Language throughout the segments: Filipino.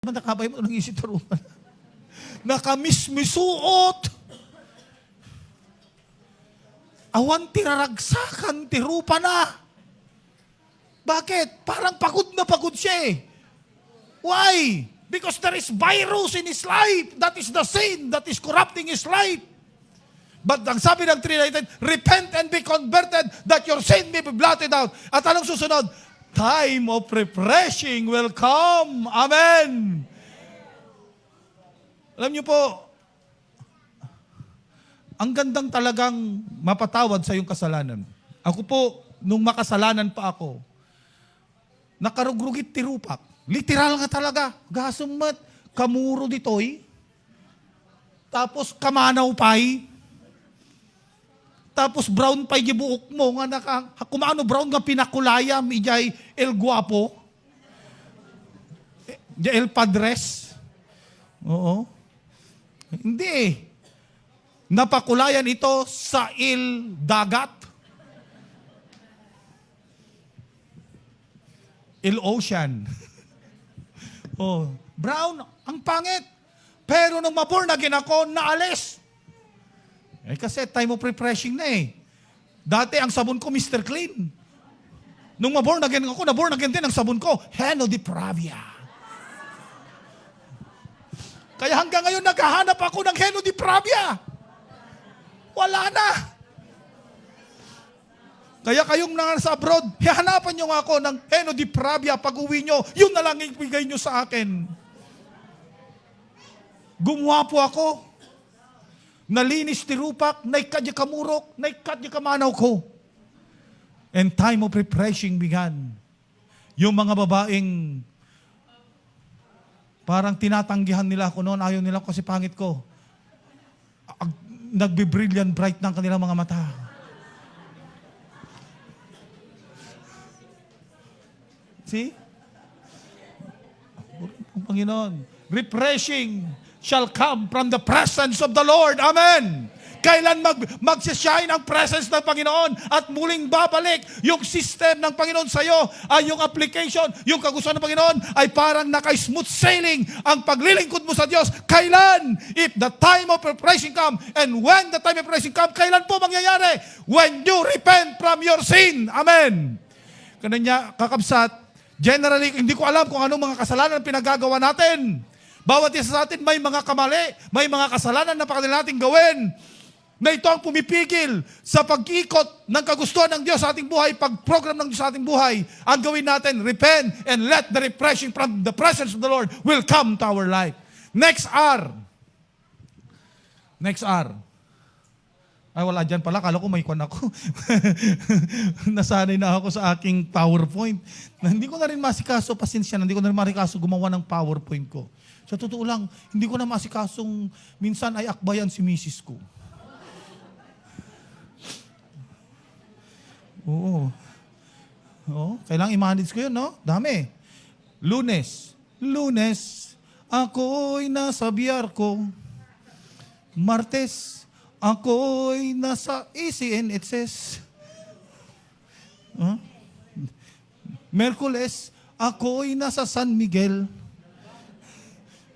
Nakabay mo ng isip taruman. Nakamismisuot. Awan tiraragsakan, tirupa na. Bakit? Parang pagod na pagod siya eh. Why? Because there is virus in his life. That is the sin that is corrupting his life. But ang sabi ng 3:19, repent and be converted that your sin may be blotted out. At anong susunod? Time of refreshing will come. Amen. Alam niyo po, ang gandang talagang mapatawad sa iyong kasalanan. Ako po, nung makasalanan pa ako, nakarugrugit tirupak. Literal nga talaga. Gasumat, kamuro ditoy. Tapos kamanaw pay. Tapos brown pay gibuok mo nga kumano brown nga pinakulayam ijay el guapo. El padres. Oo. Hindi eh. Napakulayan ito sa il dagat. Il ocean. Oh, brown, ang pangit. Pero nung maborn again ako, naalis. Eh kasi time of refreshing na eh. Dati ang sabon ko Mr. Clean. Nung maborn again ako, naborn again din ang sabon ko, Heno de Pravia. Kaya hanggang ngayon naghahanap ako ng Heno de Pravia. Wala na. Kaya kayong nasa abroad, hihanapan nyo nga ako ng Heno de Pravia pag uwi nyo, yun na lang ibigay nyo sa akin. Gumawa po ako. Nalinis tirupak, naikad yung kamurok, naikad yung kamanaw ko. And time of refreshing began. Yung mga babaeng parang tinatanggihan nila ako noon, ayaw nila kasi pangit ko. Nagbe-brilliant bright ng kanilang mga mata. See? Panginoon, refreshing shall come from the presence of the Lord. Amen. Kailan magsishine ang presence ng Panginoon at muling babalik yung system ng Panginoon sa iyo ay yung application, yung kagustuhan ng Panginoon ay parang naka-smooth sailing ang paglilingkod mo sa Diyos. Kailan? If the time of refreshing come. And when the time of refreshing come, kailan po mangyayari? When you repent from your sin. Amen. Kanya kakabsat, generally, hindi ko alam kung anong mga kasalanan pinagagawa natin. Bawat isa sa atin may mga kamali, may mga kasalanan na pakadala natin gawin. Na ito ang pumipigil sa pag-ikot ng kagustuhan ng Diyos sa ating buhay, pag-program ng Diyos sa ating buhay. Ang gawin natin, repent and let the refreshing from the presence of the Lord will come to our life. Next R. Next R. Ay, wala dyan pala. Kala ko may kwan ako. Nasanay na ako sa aking PowerPoint. Hindi ko na rin masikaso, pasensya na, hindi ko na rin masikaso gumawa ng PowerPoint ko. Sa totoo lang, hindi ko na masikasong minsan ay akbayan si misis ko. Oo. Oo. Kailangan i-manage ko yun, no? Dami. Lunes. Lunes, ako'y nasa biyar ko. Martes, ako'y nasa ECNHS. Huh? Merkules, ako'y nasa San Miguel.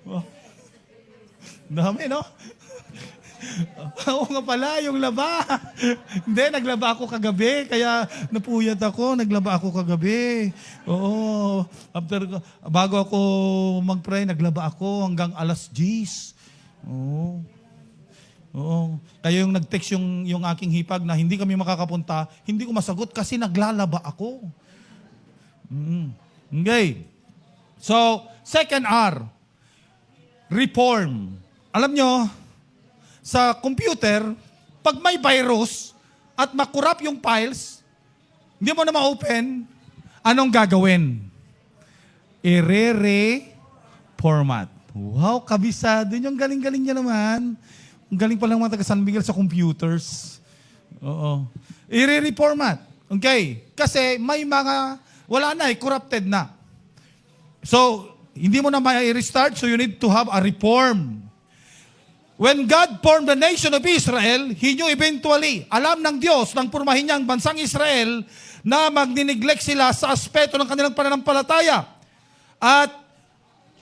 Oh. Dami, no? Oo nga pala, yung laba. Hindi, naglaba ako kagabi, kaya napuyat ako, naglaba ako kagabi. Oo. Bago ako mag-pray, naglaba ako hanggang alas 10. Oo. Oo. Kaya yung nag-text yung aking hipag na hindi kami makakapunta, hindi ko masagot kasi naglalaba ako. Okay. So, second R, reform. Alam nyo, sa computer, pag may virus at makurap yung files, hindi mo na ma-open, anong gagawin? I-re-reformat. Wow, kabisado. Yung galing-galing niya naman. Ang galing pa lang mga taga San Miguel sa computers. Oo. I-re-reformat. Okay. Kasi may mga, wala na corrupted na. So, hindi mo na ma-restart, so you need to have a reform. When God formed the nation of Israel, He knew eventually, alam ng Diyos, nang purmahin niya ang bansang Israel, na magnineglect sila sa aspeto ng kanilang pananampalataya. At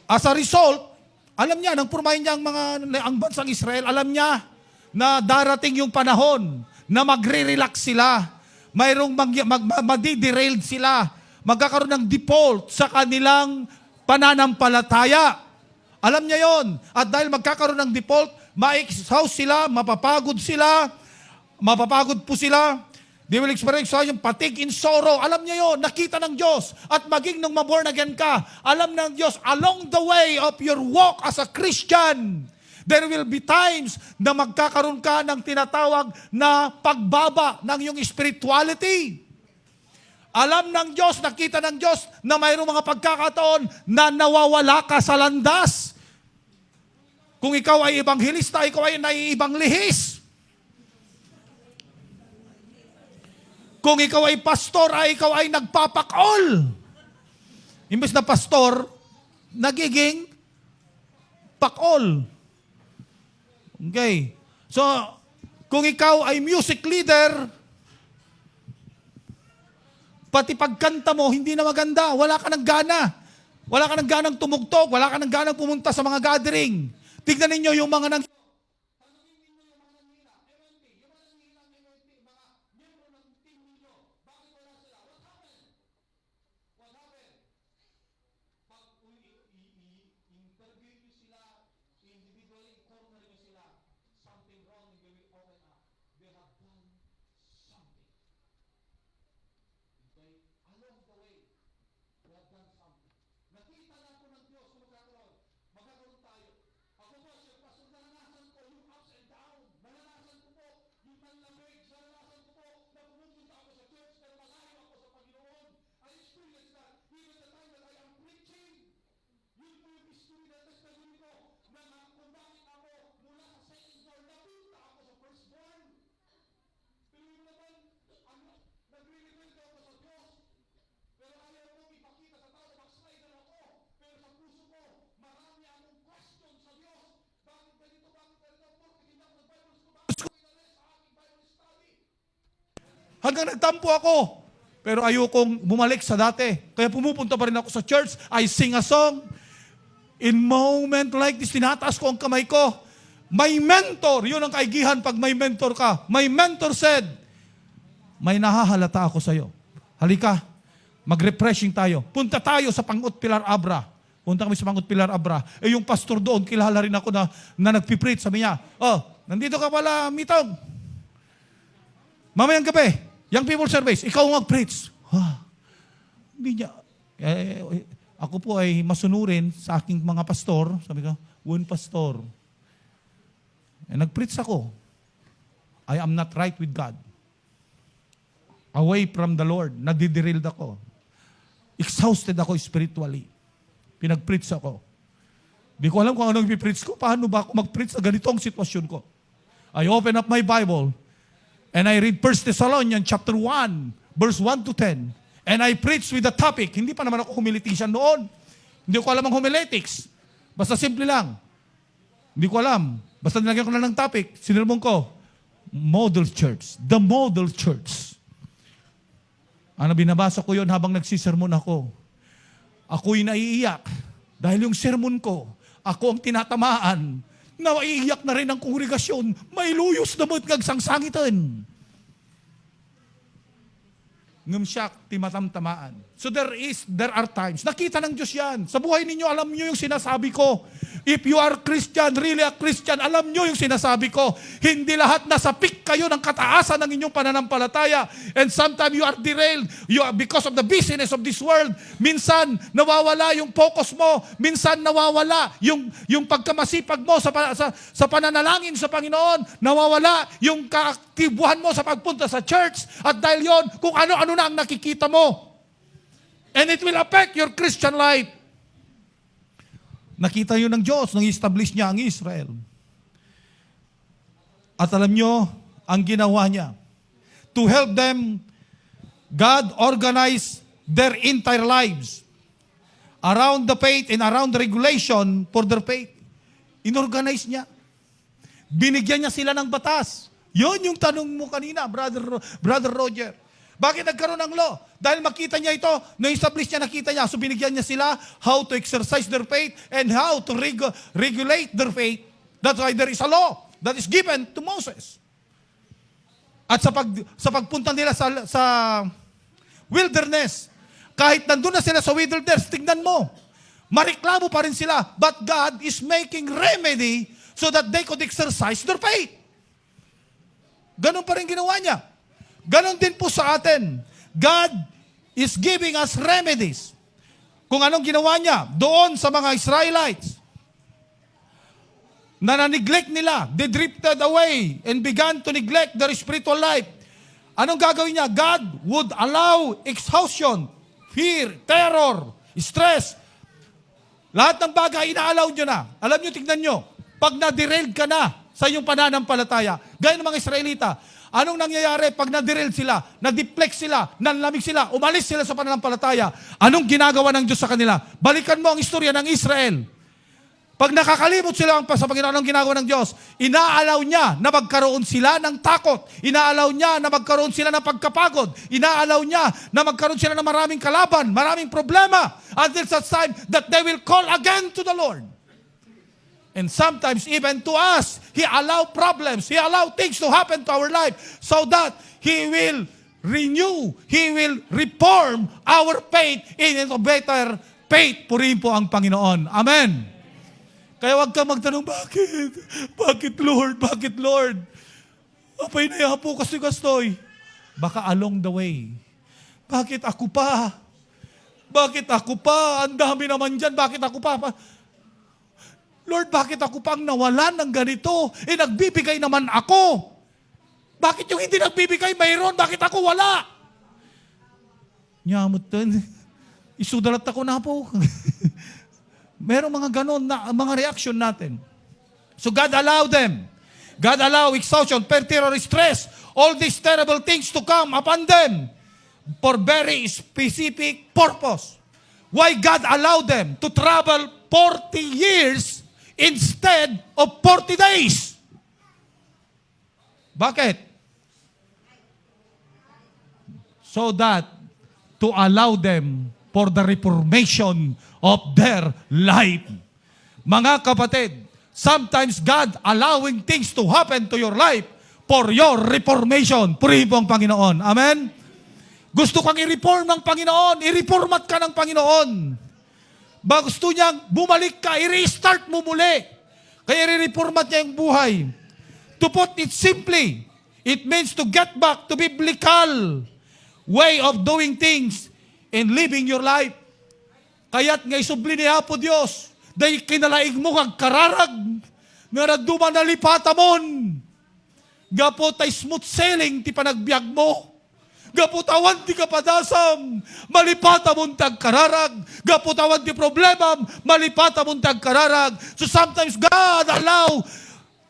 As a result, alam niya, nang purmahin niya ang bansang Israel, alam niya na darating yung panahon na magre-relax sila. Mayroong madi-derailed sila. Magkakaroon ng default sa kanilang pananampalataya. Alam niya yon. At dahil magkakaroon ng default, ma-exhaust sila, mapapagod po sila. They will experience yung fatigue in sorrow. Alam niya yon, nakita ng Diyos. At maging nung ma-born again ka, alam ng Diyos, along the way of your walk as a Christian, there will be times na magkakaroon ka ng tinatawag na pagbaba ng iyong spirituality. Alam ng Diyos, nakita ng Diyos na mayroong mga pagkakataon na nawawala ka sa landas. Kung ikaw ay ebanghilista, ikaw ay naiibang lihis. Kung ikaw ay pastor, ikaw ay nagpapakol. Imbes na pastor, nagiging pakol. Okay. So, kung ikaw ay music leader, pati pagkanta mo, hindi na maganda. Wala ka ng gana. Wala ka ng ganang tumugtog. Wala ka ng ganang pumunta sa mga gathering. Tignan ninyo yung mga hanggang nagtampo ako. Pero ayokong bumalik sa dati. Kaya pumupunta pa rin ako sa church. I sing a song. In moment like this, tinataas ko ang kamay ko. My mentor, yun ang kaigihan pag may mentor ka. My mentor said, may nahahalata ako sa'yo. Halika, mag-refreshing tayo. Punta tayo sa Pangut Pilar Abra. Punta kami sa Pangut Pilar Abra. Eh yung pastor doon, kilala rin ako na nagpipreach. Sabi niya, oh, nandito ka pala, Mitong. Mamayang gabi, Young People Service, ikaw mag-preach. Hindi niya. Ako po ay masunurin sa aking mga pastor. Sabi ko, pastor. Nag-preach ako. I am not right with God. Away from the Lord. Nadidiriled ako. Exhausted ako spiritually. Pinag-preach ako. Di ko alam kung anong i-preach ko. Paano ba ako mag-preach sa ganitong sitwasyon ko? I open up my Bible and I read 1 Thessalonians chapter 1, verse 1 to 10. And I preach with the topic. Hindi pa naman ako humilitisan noon. Hindi ko alam ang homiletics. Basta simple lang. Hindi ko alam. Basta nilagyan ko na ng topic. Sinirmon ko, Model Church. The Model Church. Ano, binabasa ko yon habang nagsisermon ako. Ako'y naiiyak. Dahil yung sermon ko, ako ang tinatamaan. Naiiyak na rin ang kongregasyon. May luyos na mo't ngagsangsangitan. Ngumsyak, timatamtamaan. So there are times. Nakita ng Diyos yan. Sa buhay ninyo, alam nyo yung sinasabi ko. If you are Christian, really a Christian, alam nyo yung sinasabi ko. Hindi lahat nasa peak kayo ng kataasan ng inyong pananampalataya. And sometimes you are derailed because of the busyness of this world. Minsan, nawawala yung focus mo. Minsan, nawawala yung pagkamasipag mo sa pananalangin sa Panginoon. Nawawala yung kaaktibuhan mo sa pagpunta sa church. At dahil yon, kung ano-ano na ang nakikita mo. And it will affect your Christian life. Nakita yun ng Diyos nang establish niya ang Israel. At alam nyo, ang ginawa niya, to help them, God organized their entire lives around the faith and around the regulation for their faith. Inorganize niya. Binigyan niya sila ng batas. Yun yung tanong mo kanina, Brother Roger. Bakit nagkaroon ng law? Dahil makita niya ito, na-establish niya, nakita niya. So binigyan niya sila how to exercise their faith and how to regulate their faith. That's why there is a law that is given to Moses. At sa pagpunta nila sa wilderness, kahit nandun na sila sa wilderness, tignan mo, mareklamo pa rin sila. But God is making remedy so that they could exercise their faith. Ganon pa rin ginawa niya. Ganon din po sa atin. God is giving us remedies. Kung anong ginawa niya doon sa mga Israelites na na-neglect nila, they drifted away and began to neglect their spiritual life. Anong gagawin niya? God would allow exhaustion, fear, terror, stress. Lahat ng bagay, inaalaw niyo na. Alam niyo, tignan niyo, pag na-derailed ka na sa iyong pananampalataya, gaya ng mga Israelita, anong nangyayari pag na-derail sila, na-deflect sila, nanlamig sila, umalis sila sa pananampalataya? Anong ginagawa ng Diyos sa kanila? Balikan mo ang istorya ng Israel. Pag nakakalimot sila sa Panginoon, anong ginagawa ng Diyos? Inaalaw niya na magkaroon sila ng takot. Inaalaw niya na magkaroon sila ng pagkapagod. Inaalaw niya na magkaroon sila ng maraming kalaban, maraming problema, until such time that they will call again to the Lord. And sometimes even to us, He allow problems, He allow things to happen to our life so that He will renew, He will reform our faith into better faith. Purihin po ang Panginoon. Amen. Kaya huwag kang magtanong, bakit? Bakit Lord? Bakit Lord? Apay na yan po kasi gastoy. Baka along the way. Bakit ako pa? Bakit ako pa? Ang dami naman dyan. Bakit ako pa? Lord, bakit ako pang nawalan ng ganito? Nagbibigay naman ako. Bakit yung hindi nagbibigay mayroon? Bakit ako wala? Nyamot din. Isudalat ako na po. Merong mga ganon na mga reaction natin. So God allowed them. God allowed exhaustion, terror, stress, all these terrible things to come upon them for very specific purpose. Why God allowed them to travel 40 years instead of 40 days? Bakit? So that to allow them for the reformation of their life. Mga kapatid, sometimes God allowing things to happen to your life for your reformation. Purihin po ang Panginoon. Amen? Gusto kang i-reform ng Panginoon, i-reformat ka ng Panginoon. Ba gusto niyang bumalik ka, i-restart mo muli. Kaya i-reformat niya yung buhay. To put it simply, it means to get back to biblical way of doing things and living your life. Kaya't nga isubli niya po Diyos, dahil kinalaig mo kag kararag, nga nagduman na lipatamon. Gapo tay smooth sailing ti panagbiag mo. Gapo tawan ti kapadasam, malipatamon tag kararag. Gapo tawan ti problema, malipatamon tag kararag. So sometimes God allow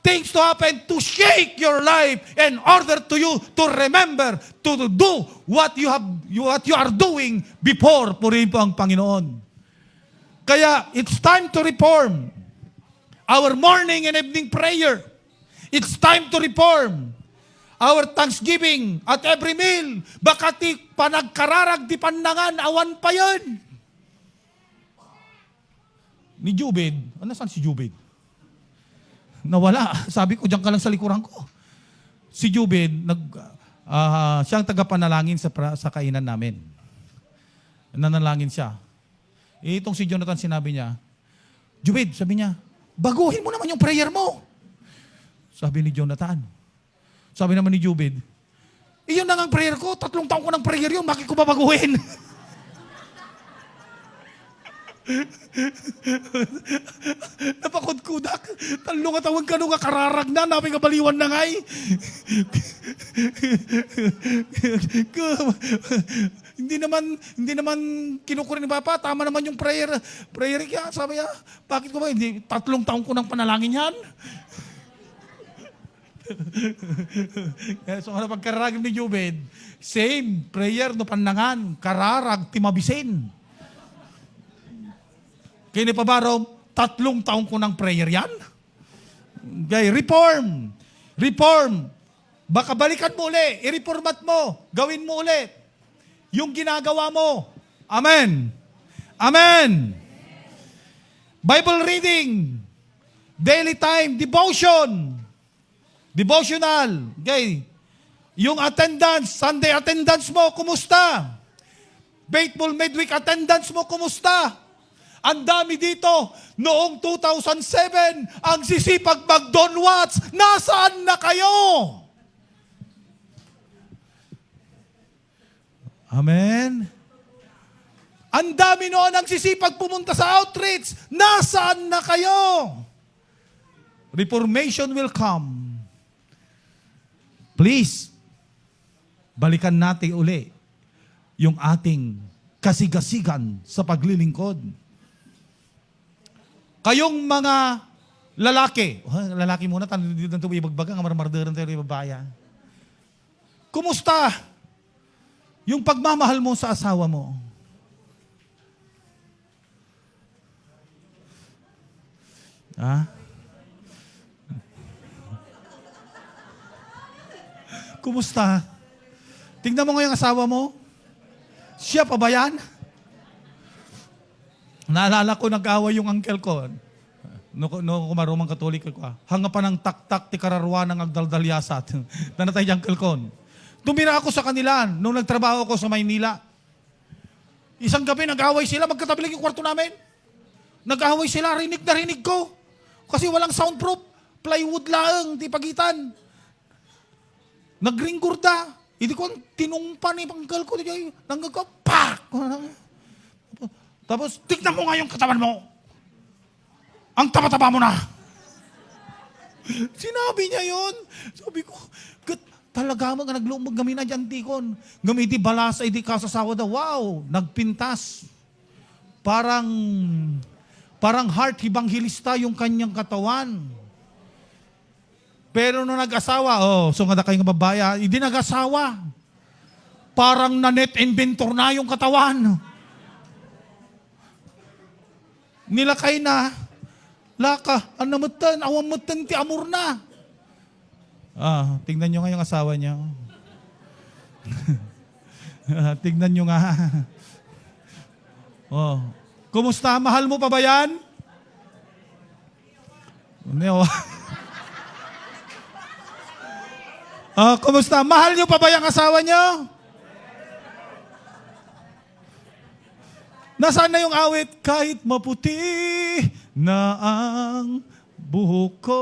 things to happen to shake your life in order to you to remember to do what you are doing before. Purihin po ang Panginoon. Kaya it's time to reform our morning and evening prayer. It's time to reform our thanksgiving at every meal. Baka ti panagkararag ti pandangan, awan pa yan. Ni Jubed, saan si Jubed? Nawala. Sabi ko, diyan ka lang sa likuran ko. Si Jubed, siyang tagapanalangin sa kainan namin. Nanalangin siya. Itong si Jonathan sinabi niya, Jubed, sabi niya, baguhin mo naman yung prayer mo. Sabi ni Jonathan. Sabi naman ni Jubed, iyon na nga ang prayer ko, 3 taon ko ng prayer yun, bakit ko babaguhin? Napakudkudak. Talong at awag ka nung kararag na, namin kabaliwan na ngay. Hindi naman kinukurin ni Papa, tama naman yung prayer kaya, sabi niya, bakit ko ba, hindi, 3 taon ko ng panalangin yan. So, ano pagkararag ni Jubed, same prayer no panangan, kararag, timabisin. Kaya ni Pabarom, 3 taon ko ng prayer yan. Okay, reform. Baka balikan mo uli, i-reformat mo, gawin mo ulit. yung ginagawa mo. Amen. Amen. Bible reading, daily time, devotion, devotional. Okay. Yung attendance, Sunday attendance mo, kumusta? Faithful midweek attendance mo, kumusta? Ang dami dito. Noong 2007, ang sisipag mag-Don Watts, nasaan na kayo? Amen. Ang dami noon ang sisipag pumunta sa outreach, nasaan na kayo? Reformation will come. Please, balikan natin uli yung ating kasigasigan sa paglilingkod. Kayong mga lalaki, lalaki muna, dito na ito ibagbagang, marmarderan tayo ibabaya. Kumusta yung pagmamahal mo sa asawa mo? Ha? Kumusta? Tingnan mo ngayon ang asawa mo. Siya pa ba yan? Naalala ko, nag-away yung uncle ko. No kumarumang katolik ko. Hanga pa ng tak-tak ti kararwa ng agdaldalyasat. Nanatay yung uncle ko. Tumira ako sa kanila nung nagtrabaho ako sa Maynila. Isang gabi, nag-away sila. Magkatabi lang yung kwarto namin. Nag-away sila, rinig na rinig ko. Kasi walang soundproof. Plywood lang, di pagitan. Nagringgurda. Hindi ko tinumpa ni panggal ko. Pak! Tapos, tignan mo nga yung katawan mo. Ang taba-taba mo na. Sinabi niya yun. Sabi ko, talaga mo nga naglumbag gamina dyan, tikon. Gamiti balas ay di kasasawa daw. Wow, nagpintas. Parang heart evangelista yung kanyang katawan. Pero nung nag-asawa, so nga na kayong babaya, hindi nag-asawa. Parang na-net inventor na yung katawan. Nilakay na. Laka, anamatan, awamatan, ti amor na. Tingnan nyo nga yung asawa niya. Tingnan nyo nga. Kumusta? Mahal mo pa ba yan? Kumusta? Mahal nyo pa ba yung asawa nyo? Nasaan na yung awit? Kahit maputi na ang buhok ko.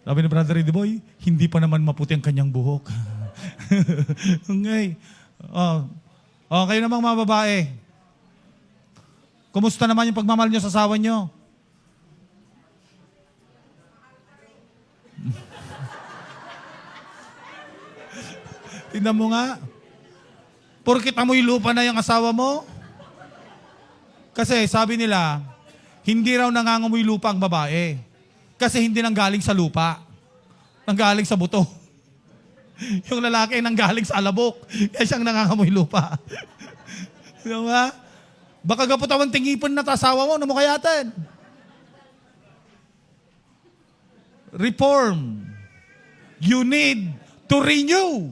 Sabi ni Brother Eddie Boy, hindi pa naman maputi ang kanyang buhok. Okay. Kayo namang mga babae. Kumusta naman yung pagmamahal nyo sa asawa nyo? Tingnan mo nga. Porkit amoy lupa na yung asawa mo? Kasi sabi nila, hindi raw nangangamoy lupa ang babae. Kasi hindi nanggaling sa lupa. Nanggaling sa buto. Yung lalaki nanggaling sa alabok. Kaya siyang nangangamoy lupa. Diba? Baka gaputawan tingipon na tasawa mo, ano mo kayatin? Reform. You need to renew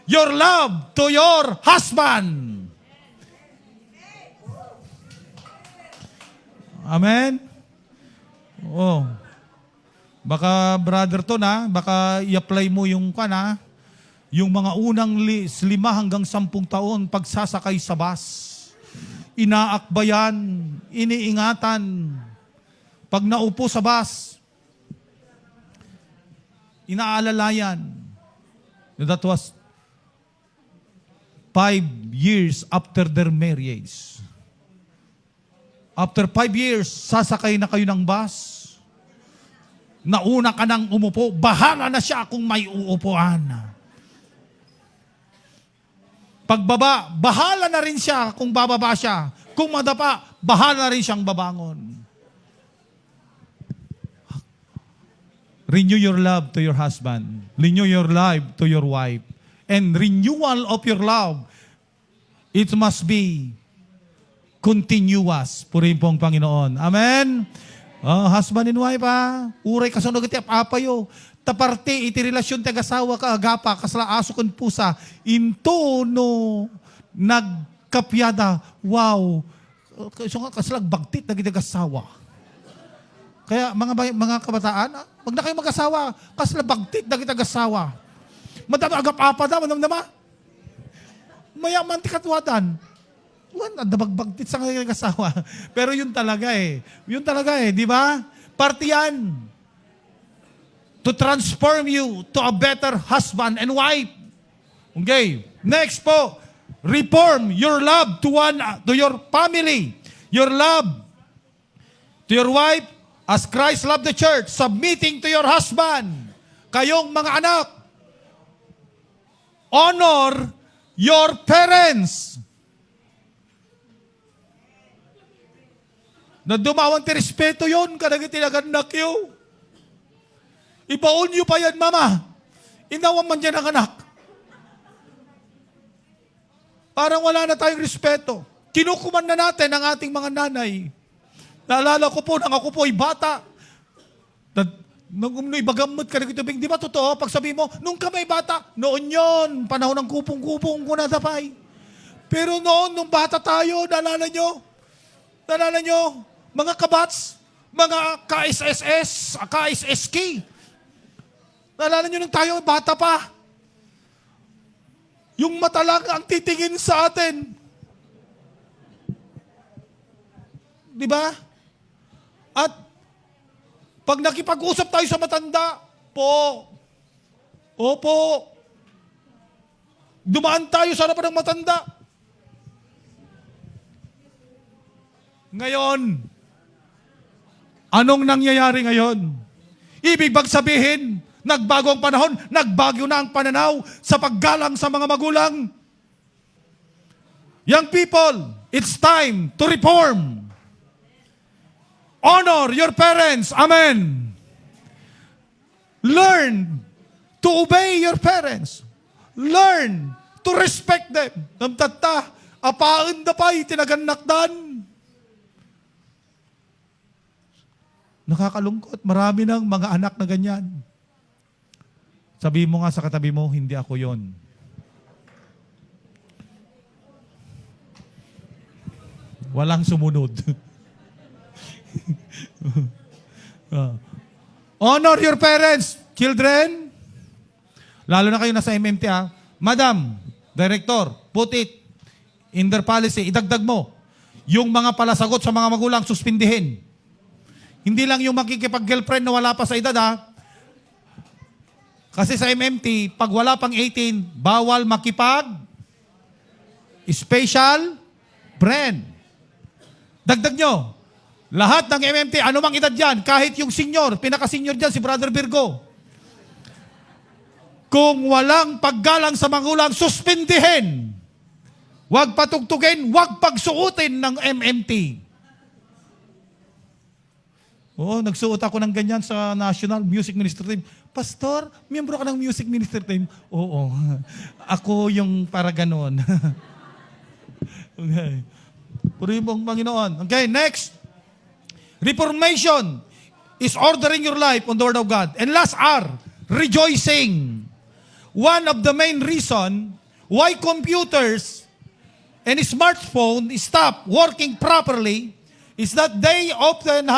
your love to your husband. Amen? Baka brother to na, baka i-apply mo yung yung mga unang 5 hanggang 10 taon pagsasakay sa bus. Inaakbayan, iniingatan. Pag naupo sa bus, inaalalayan. That was 5 years after their marriage. After 5 years, sasakay na kayo ng bus. Nauna ka nang umupo, bahala na siya kung may uupuan. Pagbaba, bahala na rin siya kung bababa siya. Kung madapa, bahala na rin siyang babangon. Renew your love to your husband. Renew your love to your wife. And renewal of your love, it must be continuous. Purihin po ang Panginoon. Amen? Husband and wife, uray kasunod iti apayo. Taparte iti relasyon ti agasawa ka agapa kasla aso ken pusa into no nagkapyada. Wow. So nga kasalag bagtit na ginagasawa. Kaya mga kabataan, wag na kayo mag-asawa. Kasalag bagtit na ginagasawa. Madami agap-apa da, manam-nama. Mayaman tikatwadan. Dabagbagtit sa ginagasawa. Pero yun talaga eh. Yun talaga eh, di ba? Parte yan. To transform you to a better husband and wife. Okay. Next po, reform your love to your family. Your love to your wife as Christ loved the church, submitting to your husband. Kayong mga anak, honor your parents. Na dumawan ti respeto yun, kadagit tinaganak yun. Ibaon nyo pa yan, mama. Inawan man yan ang anak. Parang wala na tayong respeto. Kinukuman na natin ang ating mga nanay. Naalala ko po, nang ako po ay bata. Nung ibagamot ka na kitubing, di ba totoo? Pag sabi mo, nung ka may bata, noon yon, panahon ng kupong-kupong ko nadapay. Pero noon, nung bata tayo, naalala nyo, mga kabats, mga KSSS, KSSK, naalala nyo nung tayo, bata pa. Yung mata lang ang titingin sa atin. Di ba? At pag nakipag-usap tayo sa matanda, opo, dumaan tayo sa harapan ng matanda. Ngayon, anong nangyayari ngayon? Ibig bang sabihin, nagbago ang panahon, nagbago na ang pananaw sa paggalang sa mga magulang? Young people, it's time to reform. Honor your parents. Amen. Learn to obey your parents. Learn to respect them. Namtata, apaan da pa'y tinaganakdan. Nakakalungkot. Marami ng mga anak na ganyan. Sabi mo nga sa katabi mo, hindi ako yon. Walang sumunod. Honor your parents, children. Lalo na kayo nasa MMT ha. Madam, Director, put it in their policy. Idagdag mo. Yung mga palasagot sa mga magulang, suspindihin. Hindi lang yung makikipag-girlfriend na wala pa sa edad ha. Kasi sa MMT, pag wala pang 18, bawal makipag-special friend. Dagdag nyo. Lahat ng MMT, anumang edad yan, kahit yung senior, pinaka-senior dyan, si Brother Virgo. Kung walang paggalang sa magulang, suspindihin. Huwag patugtugin, huwag pagsuotin ng MMT. Oo, nagsuot ako ng ganyan sa National Music Ministry Team. Pastor, miyembro ka ng Music Ministry Team? Oo, ako yung para ganon. Okay. Puri mong Panginoon. Okay, next. Reformation is ordering your life on the Word of God. And last R, rejoicing. One of the main reason why computers and smartphone stop working properly is that they often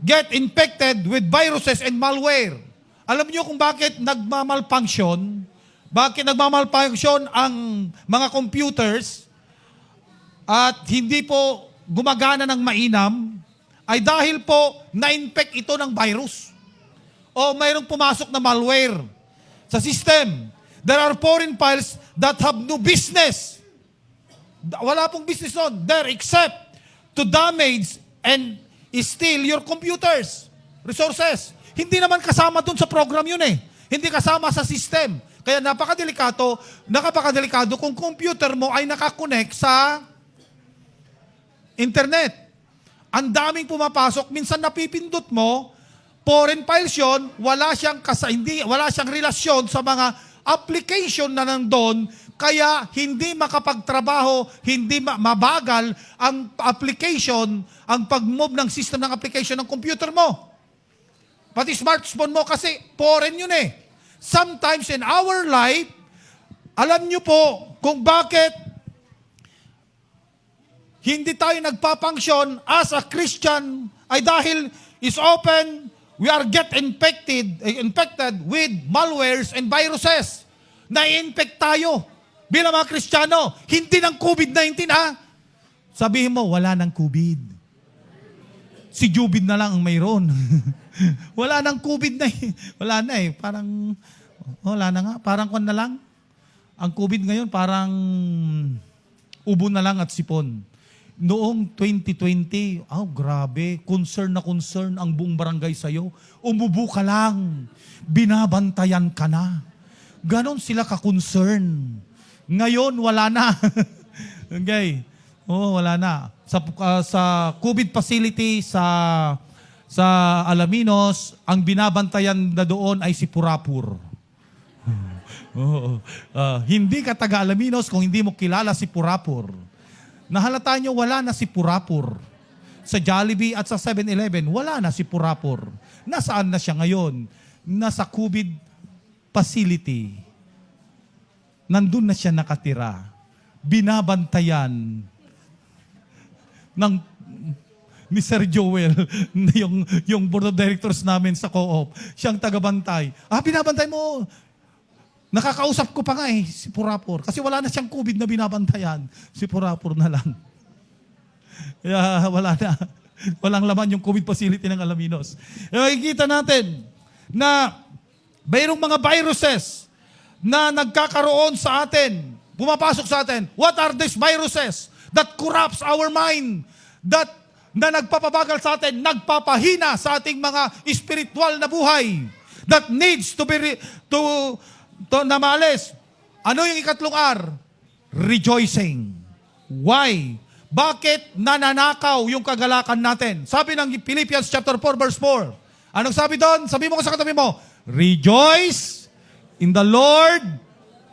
get infected with viruses and malware. Alam niyo kung bakit nagmamalfunction? Bakit nagmamalfunction ang mga computers at hindi po gumagana ng mainam? Ay dahil po na-infect ito ng virus. O mayroong pumasok na malware sa system. There are foreign files that have no business. Wala pong business on there except to damage and steal your computers, resources. Hindi naman kasama dun sa program yun eh. Hindi kasama sa system. Kaya napakadelikado kung computer mo ay nakakonect sa internet. Ang daming pumapasok, minsan napipindot mo, foreign files yun, wala siyang relasyon sa mga application na nandun, kaya hindi makapagtrabaho, hindi mabagal ang application, ang pag-move ng system ng application ng computer mo. Pati smartphone mo kasi foreign yun eh. Sometimes in our life, Alam niyo po kung bakit hindi tayo nagpapunction as a Christian ay dahil is open, we are infected with malwares and viruses. Na-infect tayo bilang mga Kristiyano. Hindi ng COVID-19 ha. Sabihin mo, wala ng COVID. Si Jubin na lang ang mayroon. Wala ng COVID na eh. Wala na eh. Parang, wala na nga. Parang kung na lang. Ang COVID ngayon parang ubo na lang at sipon. Noong 2020, grabe, concern na concern ang buong barangay sa'yo. Umubo ka lang, binabantayan ka na. Ganon sila ka-concern. Ngayon, wala na. Okay. Wala na. Sa COVID facility, sa Alaminos, ang binabantayan na doon ay si Purapur. Hindi ka taga Alaminos kung hindi mo kilala si Purapur. Nahalata nyo, wala na si Purapur. Sa Jollibee at sa 7-Eleven, wala na si Purapur. Nasaan na siya ngayon? Nasa COVID facility. Nandun na siya nakatira. Binabantayan ni Sir Joel, yung board of directors namin sa co-op. Siyang tagabantay. Binabantay mo. Nakakausap ko pa nga si Purapur. Kasi wala na siyang COVID na binabantayan. Si Purapur na lang. Kaya wala na. Walang laman yung COVID facility ng Alaminos. Makikita natin na mayroong mga viruses na nagkakaroon sa atin, pumapasok sa atin. What are these viruses that corrupts our mind? Na nagpapabagal sa atin, nagpapahina sa ating mga spiritual na buhay. That needs to be na maalis. Ano yung ikatlong R? Rejoicing. Why? Bakit nananakaw yung kagalakan natin? Sabi ng Philippians chapter 4 verse 4. Anong sabi doon? Sabi mo sa katabi mo, rejoice in the Lord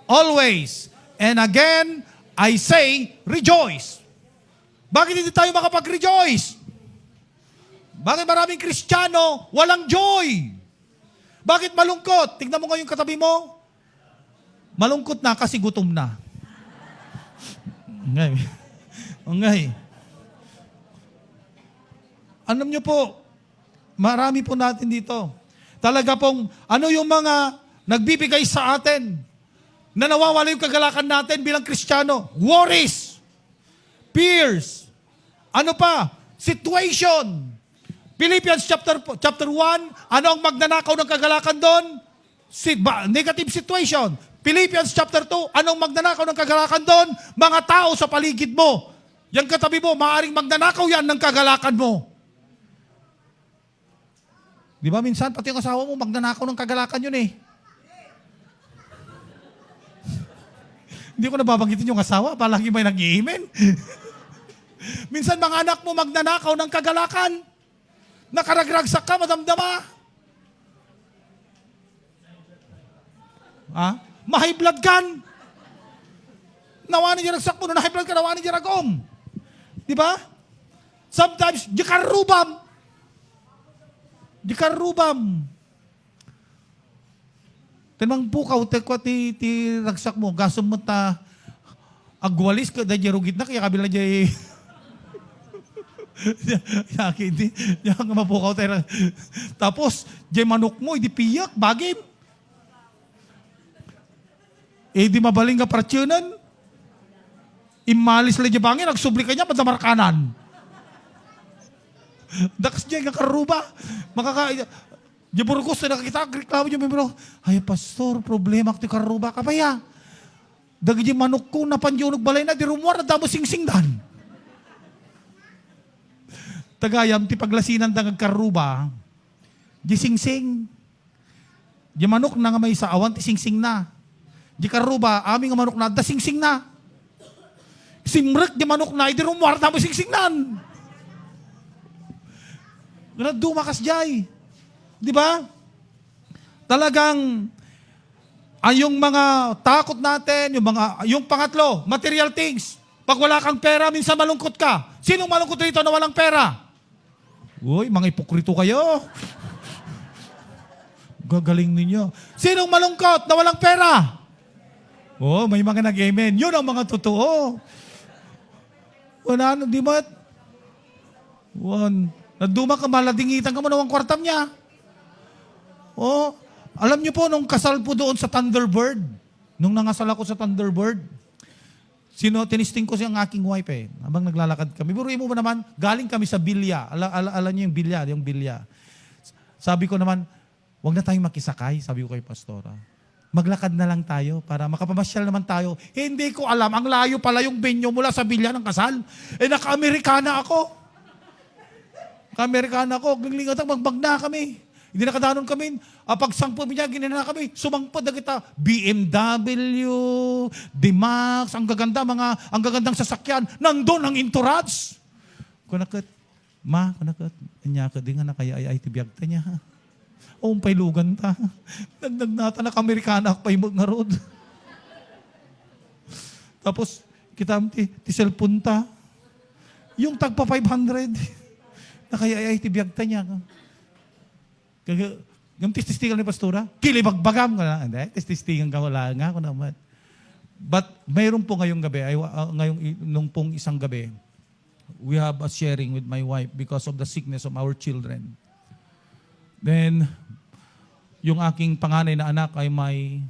always. And again, I say, rejoice. Bakit hindi tayo makapag-rejoice? Bakit maraming Kristiyano walang joy? Bakit malungkot? Tignan mo ngayon katabi mo. Malungkot na kasi gutom na. Okay. Alam niyo po, marami po natin dito. Talaga pong, ano yung mga nagbibigay sa atin na nawawala yung kagalakan natin bilang Kristiyano? Worries, fears, ano pa? Situation. Philippians chapter 1, ano ang magnanakaw ng kagalakan doon? Negative situation. Philippians chapter 2, anong magnanakaw ng kagalakan doon? Mga tao sa paligid mo. Yang katabi mo, maaaring magnanakaw yan ng kagalakan mo. Di ba minsan, pati yung asawa mo, magnanakaw ng kagalakan yun eh. Hindi ko nababanggitin yung asawa, palagi may nag-i-amen. Minsan mga anak mo magnanakaw ng kagalakan. Nakaragragsak ka, madamdama. Ma-high blood kan. Nawanin niya ragsak mo, na-high blood ka, nawanin niya ragom. Di ba? Sometimes, di karubam. Tinmang pukaw, ti ragsak mo, gasom mo ta, agwalis ka, dahil rugit na, kaya kabila dyan Yang mapukaw tayo. Tapos, dyan manok mo, hindi piyak, bagim. Di mabaling ka pratsyonan. Imalis lang dyan bangin, nagsubli ka niya, padamarkanan. Dakas dyan ka karuba. Dyan burgos na nakakita, reklamo dyan, membro. Ay, pastor, problema ka karuba ka ba ya? Dagi dyan manok ko, napanjunog balay na, di rumuar, na damo sing-sing dan. Tagayam, ti paglasinan tangag karuba, di sing-sing. Di manok na nga may sa awan, ti sing-sing na. Di karuba, aming nga manok na, da sing-sing na. Simrek, di manok na, di rumuar, damo sing-sing nan. Ganun, dumakas jay. Di ba? Talagang, yung mga takot natin, yung pangatlo, material things. Pag wala kang pera, minsan malungkot ka. Sinong malungkot rito na walang pera? Uy, mga ipokrito kayo. Gagaling ninyo. Sinong malungkot na walang pera? Oh, may mga nag-amen. Yun ang mga totoo. Wala, di ba? Naduma ka, maladingitan ka mo ng kwartam niya. Oh, alam niyo po, nung kasal po doon sa Thunderbird, nung nangasal ako sa Thunderbird, tinisting ko siyang aking wife habang naglalakad kami. Buruin mo ba naman, galing kami sa bilya. Alam niyo yung bilya. Sabi ko naman, wag na tayong makisakay, sabi ko kay Pastora. Maglakad na lang tayo para makapamasyal naman tayo. Hindi ko alam, ang layo pala yung venue mula sa bilya ng kasal. Naka-Amerikana ako. Naka-Amerikana ako, glingat magbag na kami. Hindi nakadanon kami. Pagsangpo niya, ginana kami. Sumangpod na kita. BMW, D-Max, ang gagandang sasakyan. Nandun ang Entourage. Kunakot, anya ka din nga na kaya ay tibiyagta niya. Pay lugan ta. Nagnagnata na Amerikana pay nga road. Tapos, kita ti cellphone ta. Yung tagpa 500. Na kaya ay tibiyagta niya. Yung tististigan ni Pastora, kilibagbagam ka na. Hindi, tististigan ka wala nga ako naman. But mayroon po ngayong gabi, nung pong isang gabi, we have a sharing with my wife because of the sickness of our children. Then, yung aking panganay na anak ay may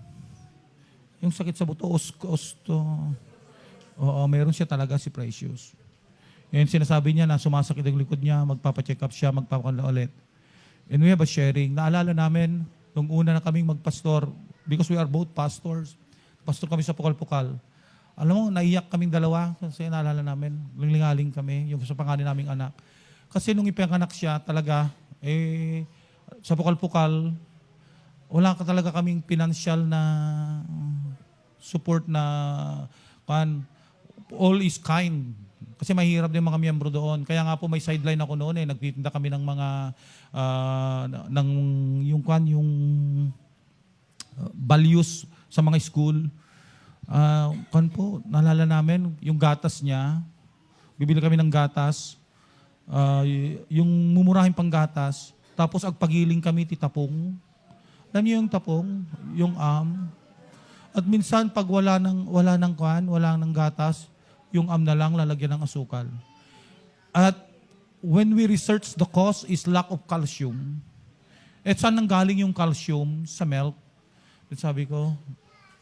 yung sakit sa buto, osto. Oo, meron siya talaga si Precious. Yan sinasabi niya na sumasakit ang likod niya, magpapacheck up siya, magpapakanla ulit. And we have a sharing. Naalala namin, nung una na kaming magpastor, because we are both pastors, pastor kami sa Pukal-Pukal. Alam mo, naiyak kaming dalawa kasi naalala namin, lingaling kami, yung sa pangalan naming anak. Kasi nung ipanganak siya, talaga, sa Pukal-Pukal, wala ka talaga kaming financial na support na all is kind. Kasi mahirap din mga miyembro doon. Kaya nga po may sideline ako noon nagtitinda kami ng mga yung values sa mga school. Naalala namin, yung gatas niya, bibili kami ng gatas, yung mumurahin pang gatas, tapos agpagiling kami titapong. Alam niyo yung tapong, yung At minsan pag wala ng gatas, yung na lang lalagyan ng asukal. At when we research the cause is lack of calcium. Saan nanggaling yung calcium sa milk? At sabi ko,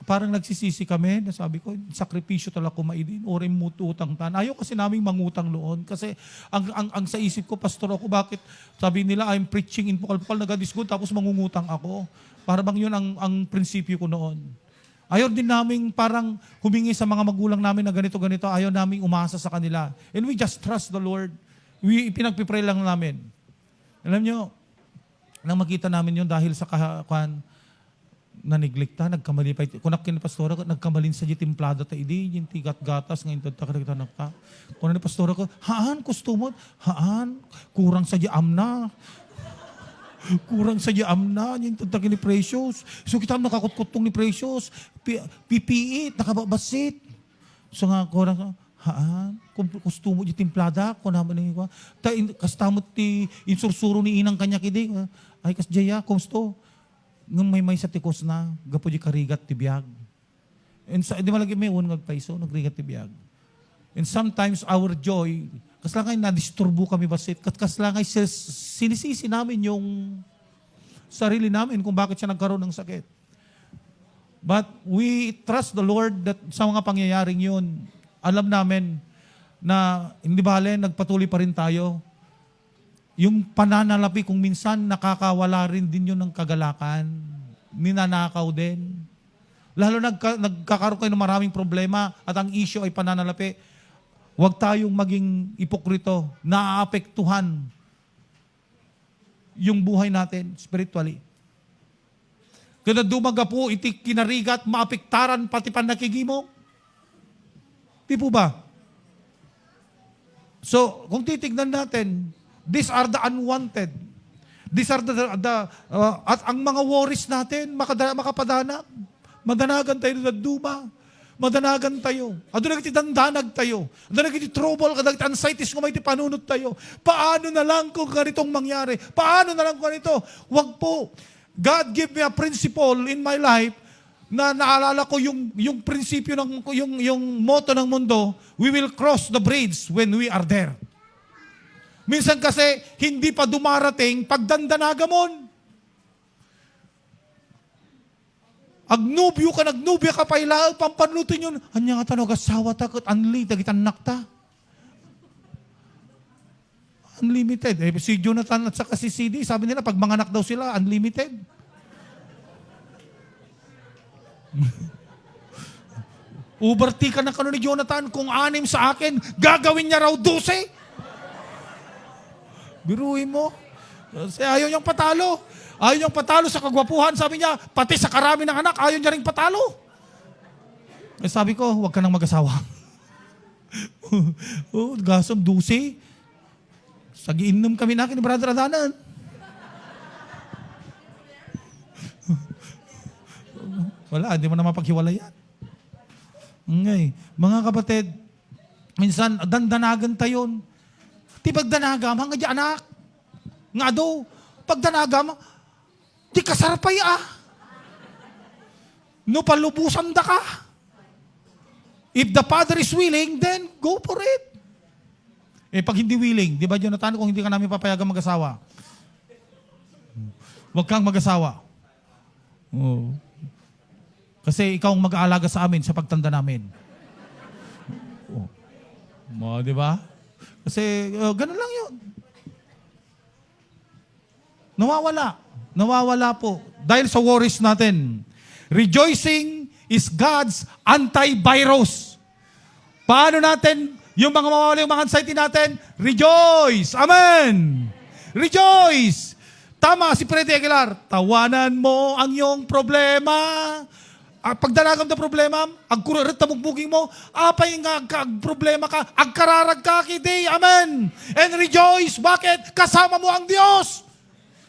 parang nagsisisi kami, sabi ko, sakripisyo talaga kumaidin, orin mututang tan. Ayaw kasi naming mangutang noon. Kasi ang sa isip ko, pastor ako, bakit? Sabi nila, I'm preaching in Pukal-Pukal, nagadisgo, tapos mangungutang ako. Para bang yun ang prinsipyo ko noon. Ayaw din namin parang humingi sa mga magulang namin na ganito-ganito. Ayaw namin umasa sa kanila. And we just trust the Lord. Pinagpipray lang namin. Alam nyo, nang makita namin yun dahil sa naniglikta, nagkamali pa. Kunak ni Pastora, nagkamalin sa timplada ta idi, yung tigat-gatas, ngayon tatakagtanak ta. Kunak ni Pastora ko, haan, kustumot? Haan, kurang sa diam na. Kurang sa diam na, yung tatakagin ni Precious. So kita nakakutkutong ni Precious, pipiit, nakababasit. So nga, kurang, haan, kustumot yung timplada, kunaman ni ko. Kastamot ti insursuro ni inang kanya kidi. Ay, kasjaya, kumusto? Nung may sa tikos na, gapo di karigat ti biyag. And di malagi may unang paiso, nagrigat ti biyag. And sometimes our joy, kaslangay na-disturbo kami basit, kaslangay sinisisi namin yung sarili namin kung bakit siya nagkaroon ng sakit. But we trust the Lord that sa mga pangyayaring yun, alam namin na hindi bale, nagpatuloy pa rin tayo. Yung pananalapi kung minsan nakakawala rin din yun ng kagalakan. Ninanakaw din. Lalo nagkakaroon kayo ng maraming problema at ang issue ay pananalapi. Huwag tayong maging ipokrito. Naaapektuhan yung buhay natin spiritually. Kaya dumaga po, iti kinarigat, maapektaran pati panakigimo. Di po ba? So, kung titignan natin, these are the unwanted. These are at ang mga worries natin, makapadanag. Madanagan tayo na duma. Madanagan tayo. Ado na kiti dandanag tayo. Ado na kiti trouble, kadag anxieties kung may panunod tayo. Paano na lang kung ganitong mangyari? Paano na lang kung ganito? Wag po. God give me a principle in my life na naalala ko yung prinsipyo ng yung motto ng mundo, we will cross the bridge when we are there. Minsan kasi hindi pa dumarating pagdandanagamon. Agnubyo ka pa ilaag, pampanlutin yun. Anya nga tanog, asawa takot, anli, tagitan ta. Unlimited. Si Jonathan at saka si CD, sabi nila, pag manganak daw sila, unlimited. Uberti ka na kano ni Jonathan, kung 6 sa akin, gagawin niya raw 12. Biruin mo. Kasi ayaw niyang patalo. Ayaw niyang patalo sa kagwapuhan. Sabi niya, pati sa karami ng anak, ayaw niya rin patalo. Eh, sabi ko, huwag ka nang mag-asawa. Gasom, 12. Sagiinom kami na ni Brother Adanan. Wala, hindi mo na mapaghiwalay yan. Okay. Mga kapatid, minsan, dandanagan tayon. Di pagdanagam, hanga di anak. Nga do, pagdanagam, di kasarpay No palubusan da ka. If the Father is willing, then go for it. Eh, pag hindi willing, di ba, Jonathan, kung hindi ka namin papayagan mag-asawa, huwag kang mag-asawa. Oh. Kasi ikaw ang mag-aalaga sa amin sa pagtanda namin. Oh. Di ba? Kasi ganun lang yun. Nawawala po. Dahil sa worries natin. Rejoicing is God's antivirus. Paano natin, yung mga mawawala, yung mga anxiety natin, rejoice! Amen! Rejoice! Tama si Freddy Aguilar, tawanan mo ang iyong problema. Pagdalagam na problema, agkurarit na mugbuging mo, apay nga problema ka, agkararag ka kiti. Amen! And rejoice! Bakit? Kasama mo ang Diyos!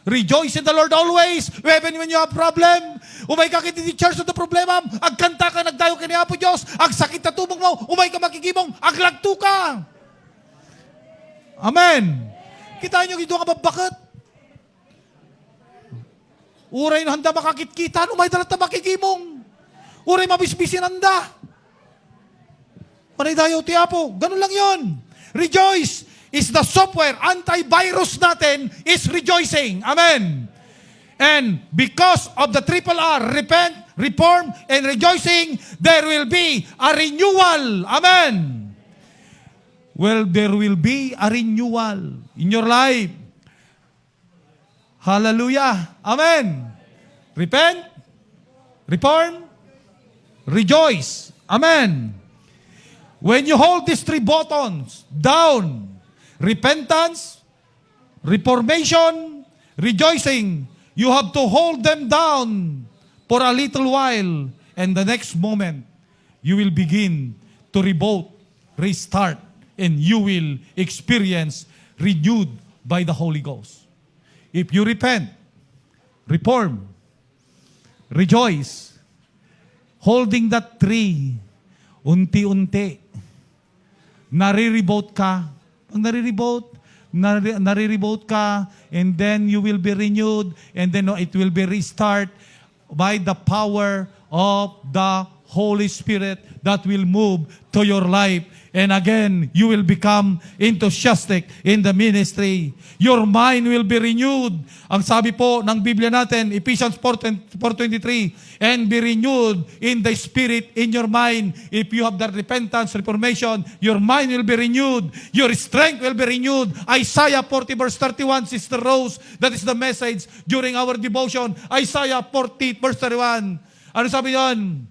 Rejoice in the Lord always, even when you have problem. Umay ka kiti di church of the problema, agkanta ka, nagdayo ka ni Apo Diyos, agsakit na tubong mo, umay ka makikimong, aglagto ka. Amen! Kita nyo, ito ka bakit? Uray na handa makakit-kita, umay dalat na makikimong. Uray mabisbisin handa. Panay dayo ti Apo, ganun lang yon. Rejoice is the software, antivirus natin is rejoicing. Amen. And because of the triple R, repent, reform, and rejoicing, there will be a renewal. Amen. Well, there will be a renewal in your life. Hallelujah. Amen. Repent, reform, rejoice. Amen. When you hold these 3 buttons down, repentance, reformation, rejoicing, you have to hold them down for a little while, and the next moment, you will begin to reboot, restart, and you will experience renewed by the Holy Ghost. If you repent, reform, rejoice, holding that tree, unti-unti, nare-reboot ka. Pag nare-reboot ka, and then you will be renewed, and then it will be restart by the power of the Holy Spirit that will move to your life. And again, you will become enthusiastic in the ministry. Your mind will be renewed. Ang sabi po ng Biblia natin, Ephesians 4:23, and be renewed in the spirit in your mind. If you have the repentance, reformation, your mind will be renewed. Your strength will be renewed. Isaiah 40 verse 31, Sister Rose, that is the message during our devotion. Isaiah 40 verse 31. Ano sabi yon?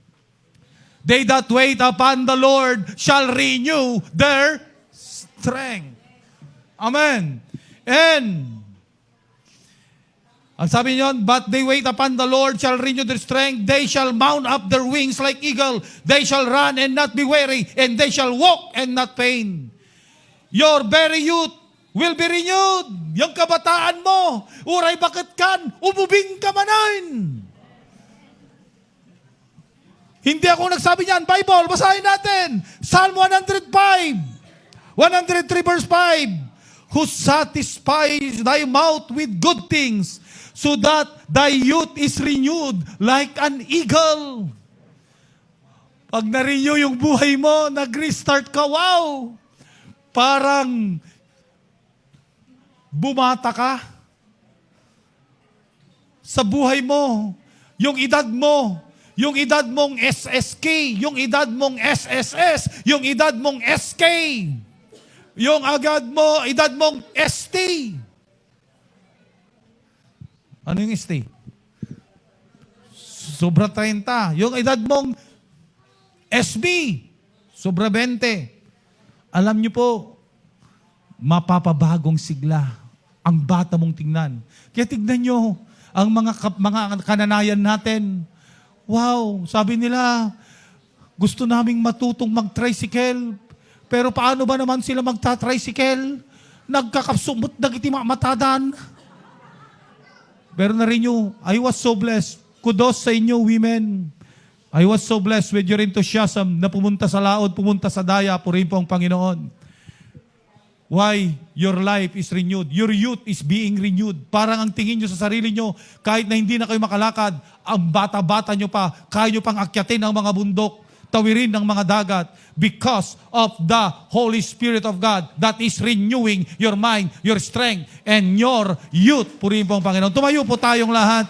They that wait upon the Lord shall renew their strength. Amen. And, ang sabi niyon, but they wait upon the Lord shall renew their strength. They shall mount up their wings like eagle. They shall run and not be weary. And they shall walk and not faint. Your very youth will be renewed. Yung kabataan mo, uray bakit kan, umubing ka manan. Hindi ako nagsabi niyan. Bible, basahin natin. Psalm 105. 103 verse 5. Who satisfies thy mouth with good things, so that thy youth is renewed like an eagle. Pag na-renew yung buhay mo, nag-restart ka, wow! Parang bumata ka sa buhay mo. Yung edad mong SSK, yung edad mong SSS, yung edad mong SK, yung edad mong ST. Ano yung ST? Sobra 30. Yung edad mong SB, sobra 20. Alam niyo po, mapapabagong sigla ang bata mong tingnan. Kaya tignan niyo, ang mga kananayan natin, wow, sabi nila, gusto naming matutong mag-tricycle, pero paano ba naman sila magta-tricycle? Nagkakapsumot na matadan. Pero na-renew, I was so blessed. Kudos sa inyo, women. I was so blessed with your enthusiasm na pumunta sa laod, pumunta sa daya, purihin po ang Panginoon. Why? Your life is renewed. Your youth is being renewed. Parang ang tingin nyo sa sarili nyo, kahit na hindi na kayo makalakad, ang bata-bata nyo pa, kaya nyo pang akyatin ang mga bundok, tawirin ang mga dagat, because of the Holy Spirit of God that is renewing your mind, your strength, and your youth. Purihin po ang Panginoon. Tumayo po tayong lahat.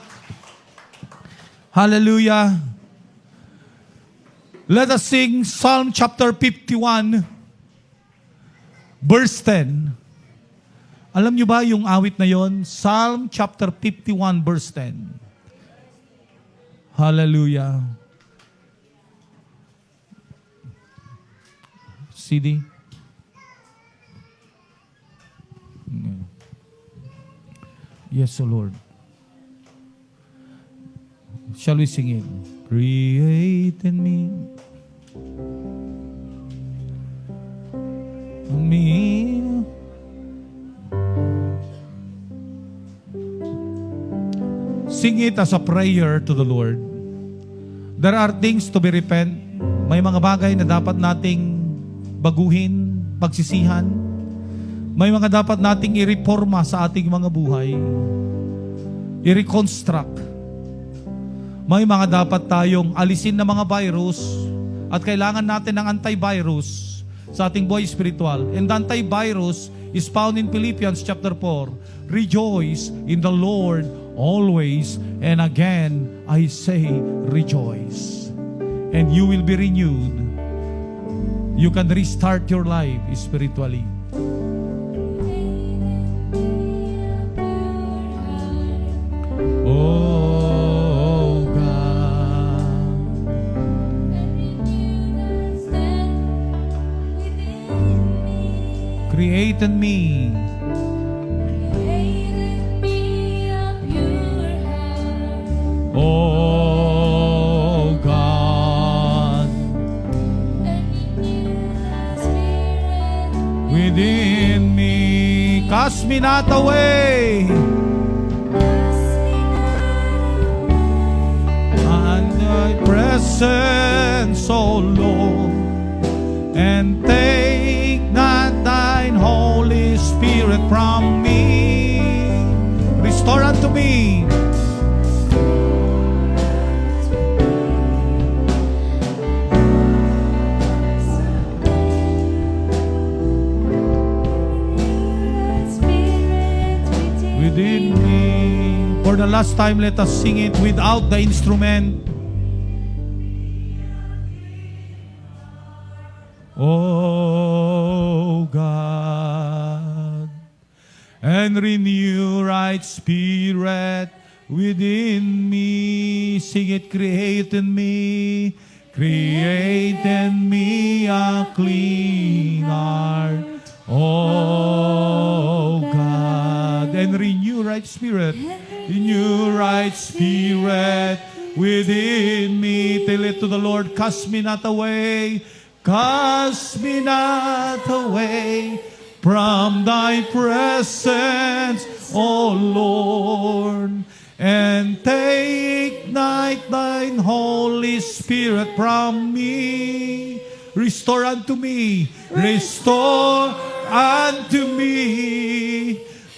Hallelujah. Let us sing Psalm chapter 51, verse 10. Alam nyo ba yung awit na yon? Psalm chapter 51, verse 10. Hallelujah. CD. Yes, O Lord. Shall we sing it? Create in me Sing it as a prayer to the Lord. There are things to be repent. May mga bagay na dapat nating baguhin, pagsisihan. May mga dapat nating ireforma sa ating mga buhay. I-reconstruct. May mga dapat tayong alisin na mga virus at kailangan natin ng antivirus sa ating buhay spiritual. And the antivirus is found in Philippians chapter 4. Rejoice in the Lord always, and again I say rejoice. And you will be renewed. You can restart your life spiritually. Oh God, create in me oh God, within me, cast me not away, and thy presence, O Lord, and take not thine Holy Spirit from me. Restore unto me within me. For the last time, let us sing it without the instrument. Oh God, and renew right spirit within me. Sing it, create in me a clean heart. Oh God, and renew right spirit within me. Tell it to the Lord, cast me not away from thy presence, O Lord, and take not thine Holy Spirit from me. Restore unto me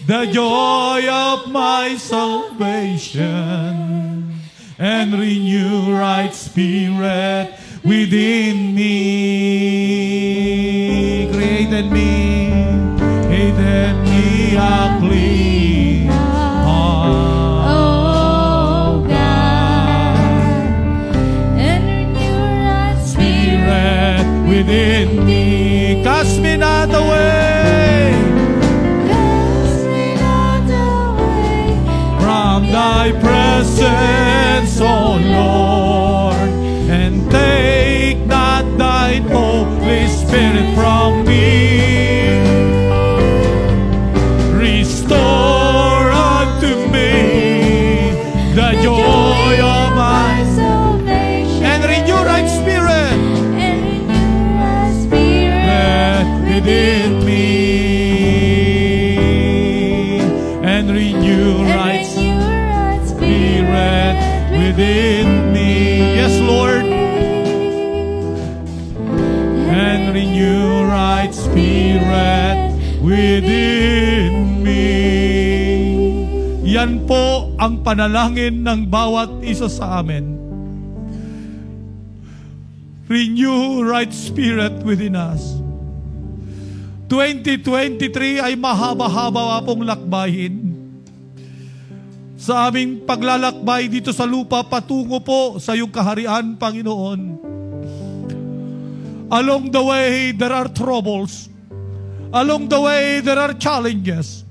the joy of my salvation, and renew right spirit within me. Create in me a clean heart. Oh God, and renew right Spirit within me. Cast me not away Cast me not away from thy presence, O Lord, and take not thine Holy Spirit from me. Restore unto me the joy of my salvation, and renew right spirit and renew right spirit within me, and renew and right renew right spirit within me. Yes, Lord. And renew right spirit within me. Yan po ang panalangin ng bawat isa sa amin. Renew right spirit within us. 2023 ay mahaba-haba pong lakbayin. Sa aming paglalakbay dito sa lupa, patungo po sa iyong kaharian, Panginoon. Along the way, there are troubles. Along the way, there are challenges.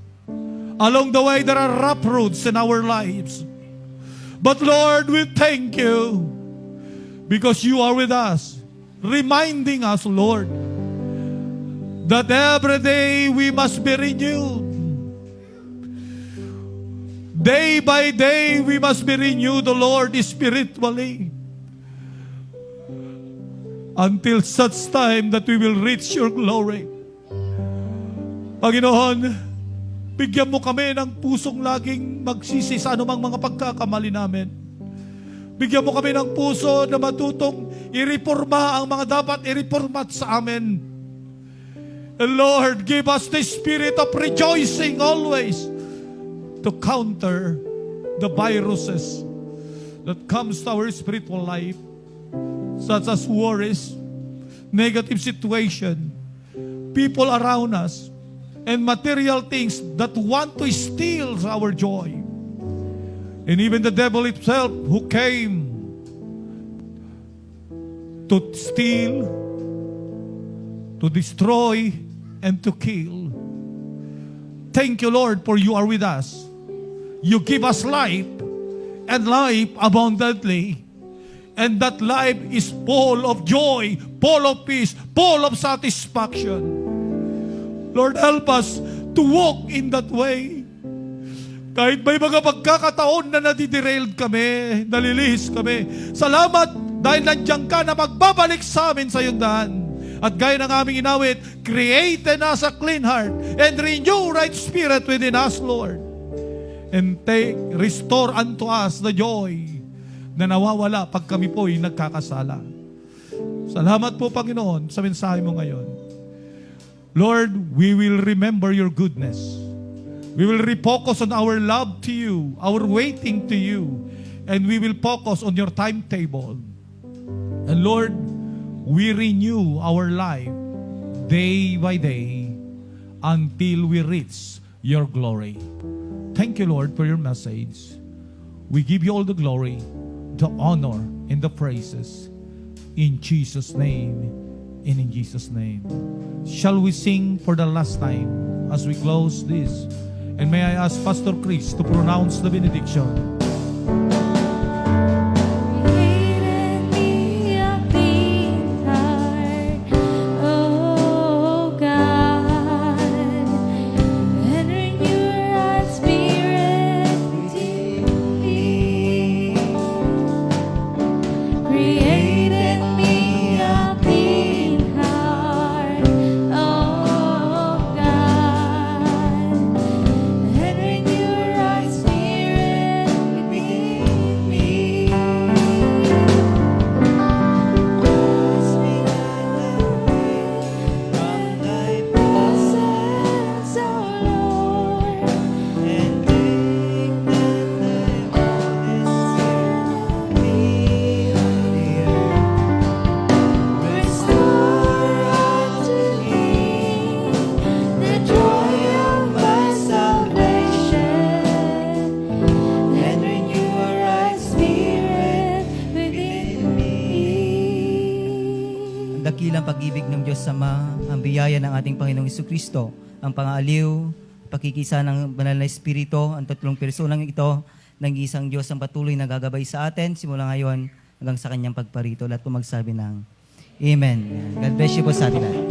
Along the way, there are rough roads in our lives. But Lord, we thank you because you are with us, reminding us, Lord, that every day we must be renewed. Day by day, we must be renewed, O Lord, spiritually. Until such time that we will reach your glory. Panginoon, bigyan mo kami ng pusong laging magsisi sa anumang mga pagkakamali namin. Bigyan mo kami ng puso na matutong ireforma ang mga dapat ireformat sa amin. And Lord, give us the spirit of rejoicing always to counter the viruses that comes to our spiritual life, such as worries, negative situation, people around us, and material things that want to steal our joy. And even the devil himself who came to steal, to destroy, and to kill. Thank you, Lord, for you are with us. You give us life, and life abundantly. And that life is full of joy, full of peace, full of satisfaction. Lord, help us to walk in that way. Kahit may mga pagkakataon na nadiderailed kami, nalilihis kami, salamat dahil nandiyan ka na magbabalik sa amin sa iyong daan. At gaya ng aming inawit, create in us a clean heart and renew right spirit within us, Lord. And restore unto us the joy na nawawala pag kami po'y nagkakasala. Salamat po, Panginoon, sa mensahe mo ngayon. Lord, we will remember your goodness. We will refocus on our love to you, our waiting to you, and we will focus on your timetable. And Lord, we renew our life day by day until we reach your glory. Thank you, Lord, for your message. We give you all the glory, the honor, and the praises. In Jesus' name, and in Jesus' name. Shall we sing for the last time as we close this? And may I ask Pastor Chris to pronounce the benediction. Create in me a clean heart, oh God, and renew right spirit within me. Create in me a clean heart, oh God, and renew right spirit within me. ng pag-ibig ng Diyos Ama, ang biyaya ng ating Panginoong Jesucristo, ang pang-aaliw, pakikisa ng banal na Espiritu, ang tatlong personang ito, ng isang Diyos ang patuloy na gagabay sa atin, simula ngayon hanggang sa kanyang pagparito. Lahat po magsabi ng Amen. God bless you po sa atin lahat.